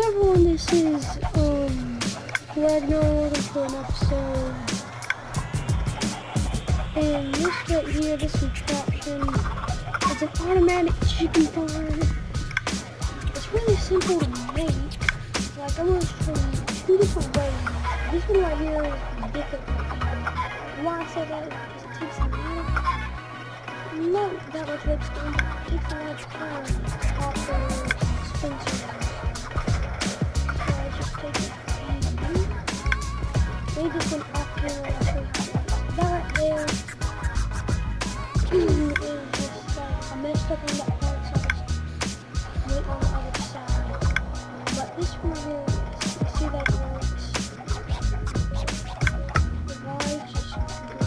Hi everyone, this is Ragnar looking for an episode, and this right here, this contraption, is an automatic chicken farm. It's really simple to make. Like, I'm going to show you two different ways. This one right here is difficult. Why I say that is because it takes not that much redstone, but it takes a lot of time to copper dispensers. Made this one off camera. That right there is just like I messed up on that part, so I just went on the other side. But this one here, you see that it works. The vibes just go in here.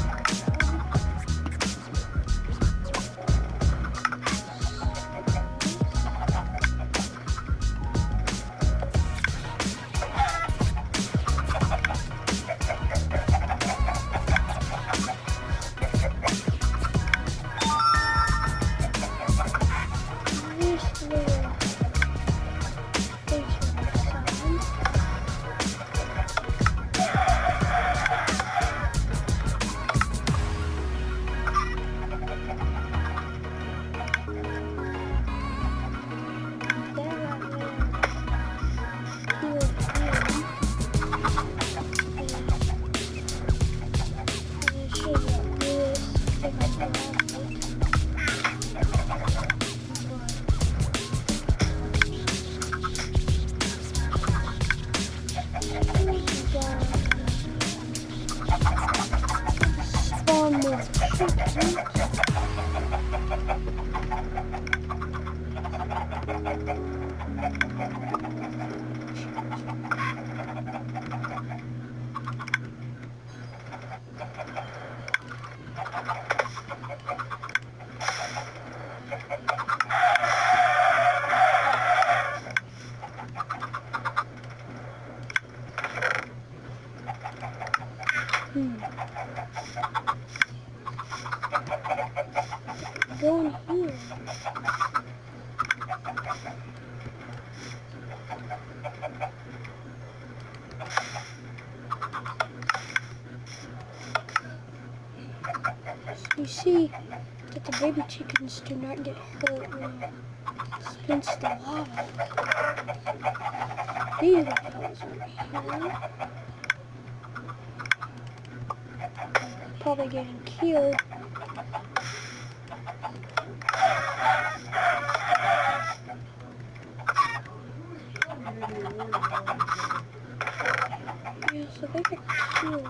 You see that the baby chickens do not get hurt when it spins the lava. These are fellas right here. Probably getting killed. Yeah, so they get killed.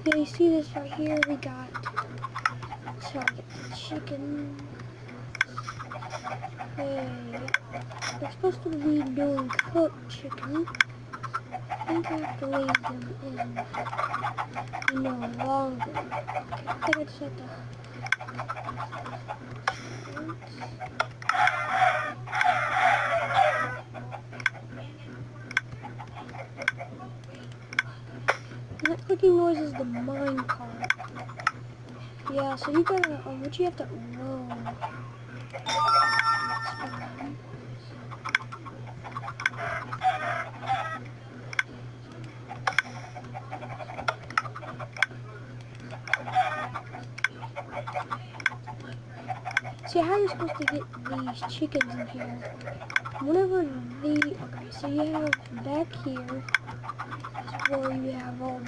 Yeah, you see this right here? We got, so I get the chicken. Hey, they're supposed to be doing cooked chicken. I think I have to leave them in, longer. Okay, I think I just have to. And that clicking noise is the mine cart. Yeah, so you gotta, what you have to roll. See how you're supposed to get these chickens in here. Whenever okay, so you have back here is where you have all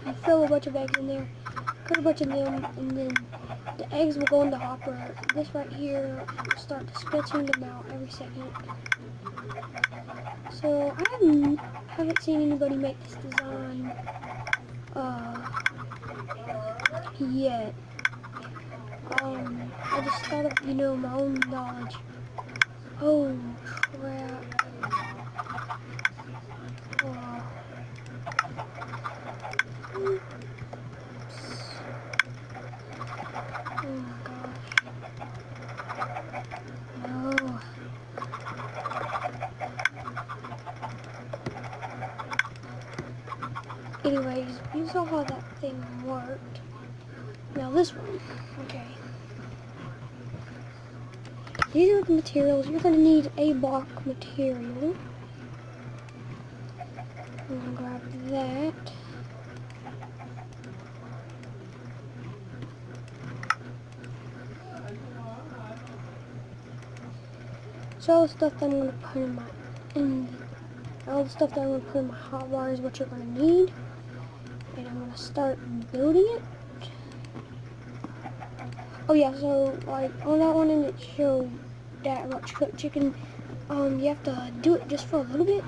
you fill a bunch of eggs in there, put a bunch of them, and then the eggs will go in the hopper. This right here will start dispensing them out every second. So I haven't seen anybody make this design yet. I just thought of, my own knowledge. Oh, crap. Oh. Oops. Oh my gosh. No. Anyways, you saw how that thing worked. Now this one, okay. These are the materials. You're going to need a block material. I'm going to grab that. So all the stuff that I'm going to put in my, all the stuff that I'm going to put in my hotbar is what you're going to need. And I'm going to start building it. Oh yeah, so like on that one, and it showed that much cooked chicken. You have to do it just for a little bit.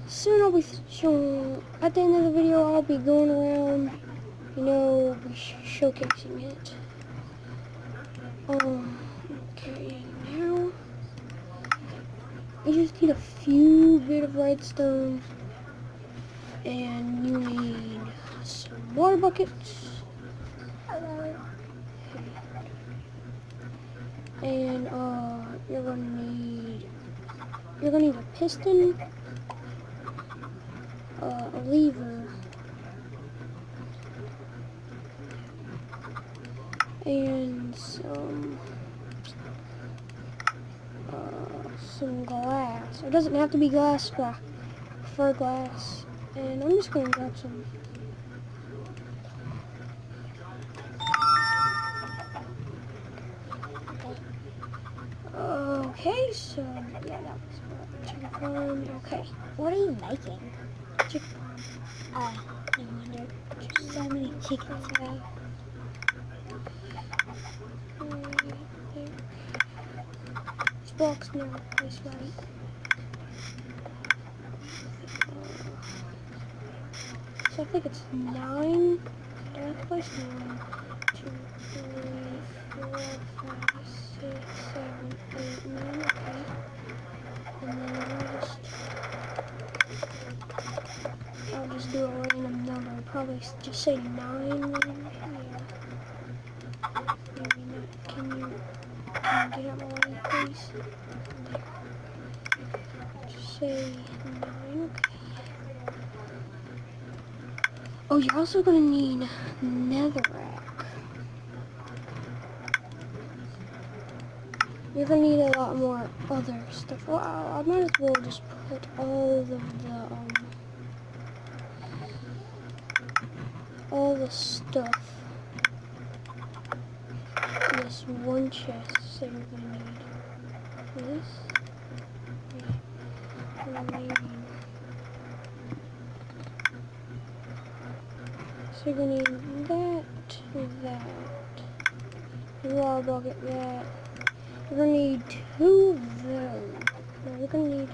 Soon I'll be showing, at the end of the video, I'll be going around, you know, showcasing it. Okay, now you just need a few bit of redstone, and you need some water buckets. And you're gonna need a piston, a lever, and some glass. It doesn't have to be glass, but I prefer glass. And I'm just gonna grab some. Okay, so yeah, that was what chicken farm. Okay, What are you making? chicken farm. No wonder. There's so many chickens around. This block's never placed right. So I think it's 9. Did I place 9? 2, 3, 4, 5, 6, 7, 8, 9. Okay. And then I'll just do a random number. Probably just say 9. Then. Yeah. Maybe not. Can you get out my way, please? There. Just say 9. Okay. Oh, you're also gonna need netherrack. You're gonna need a lot more other stuff. Well, I might as well just put all the stuff in this one chest. So you're gonna need this. You're gonna need. So you're gonna need that, water bucket, that. You're gonna need 2 of those. No, you're gonna need.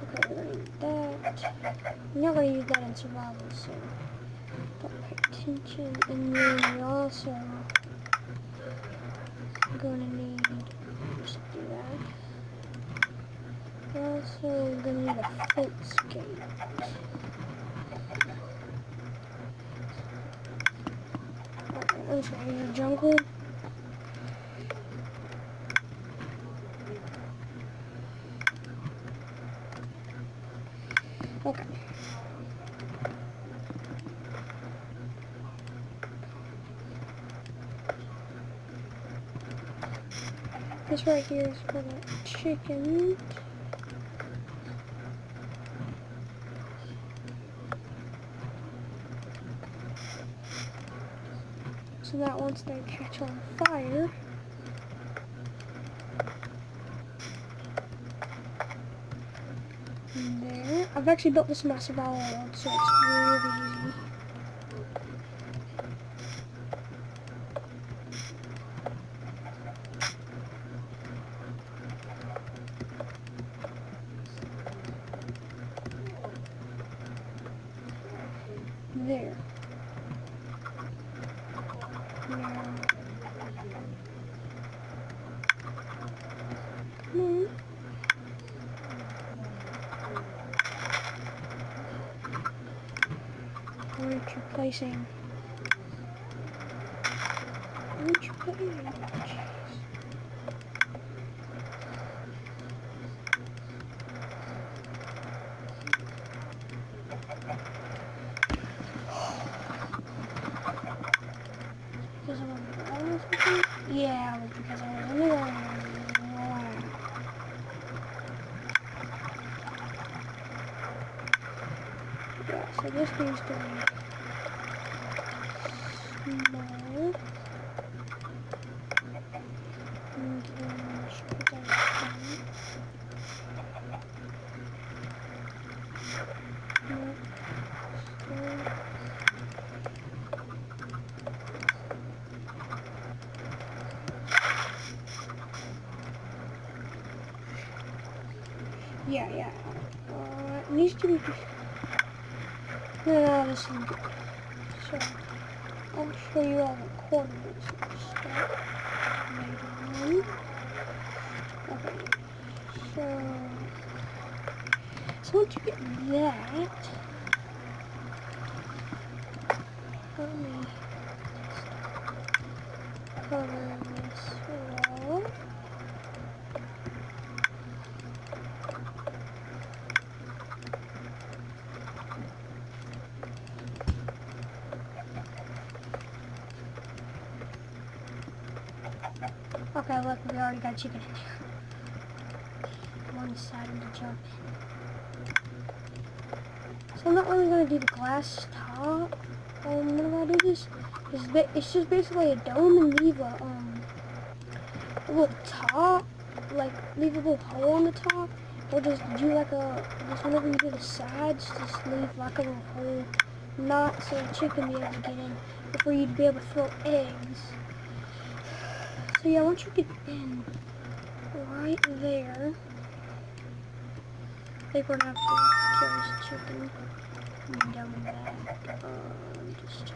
Okay, you're gonna need that. You're not gonna use that in survival, so don't pay attention. And then you're also gonna need. Just do that. You're also gonna need a fence gate. Let's go in the jungle. Okay. This right here is for the chicken. So that once they catch on fire, there. I've actually built this in my survival mode, so it's really easy. There. Now, come on. Aren't you placing? Aren't you placing? Jeez. So this needs to be small. And then should put that down. Yeah. It needs to be. No, this is good. So, I'll show you all the coordinates and stuff later on. Okay. So once you get that, let me cover this wall. Okay, look, we already got chicken in there. One side of the jump. So I'm not really going to do the glass top. When I do this, it's just basically a dome and leave a little top, like leave a little hole on the top, or just do like just whenever you do the sides, just leave like a little hole, not so the chicken be able to get in, before you'd be able to throw eggs. So yeah, once you get in right there, I think we're gonna have to kill this chicken down the back. Just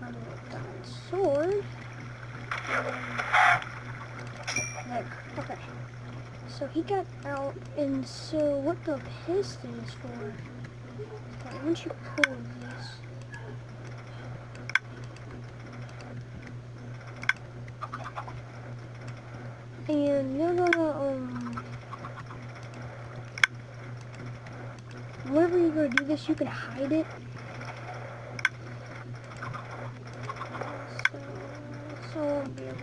run a diamond sword. There. Okay. So he got out, and so what the piston is for? Okay, once you pull this. And you're gonna, whenever you're gonna do this, you can hide it. So I'll be able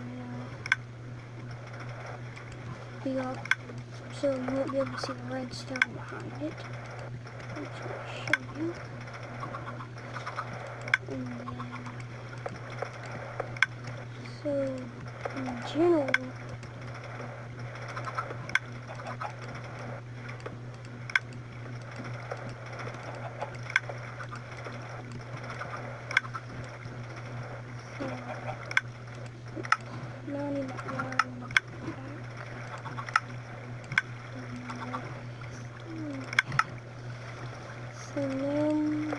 to be up, so you won't be able to see the redstone behind it. I'm just gonna show you. And then, so in general, and then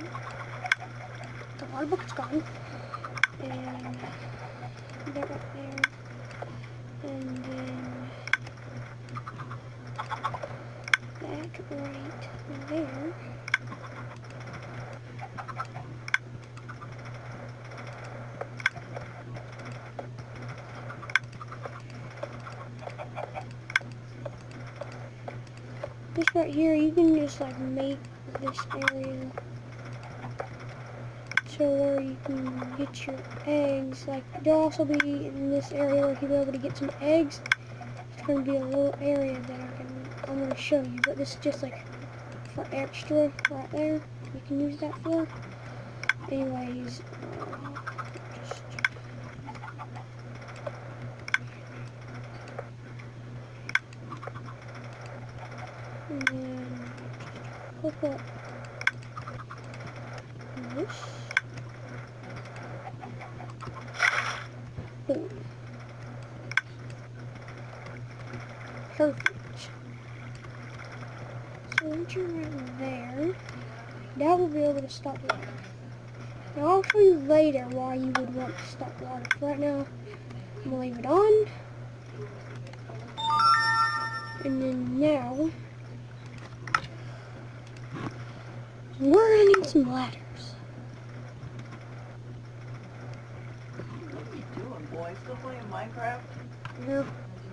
the water bucket's gone, and that right there, and then that right there. This right here, you can just like make this area to where you can get your eggs. Like there'll also be in this area where you'll be able to get some eggs. It's going to be a little area that I'm going to show you, but this is just like for extra right there. You can use that for. Anyways, and then hook up this. Boom. Perfect. So once you're right there, that will be able to stop water. Now I'll show you later why you would want to stop water. For right now, I'm going to leave it on. And then now, we're going to need some ladders. What are you doing, boy? Still playing Minecraft? No.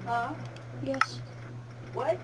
Huh? Yes. What?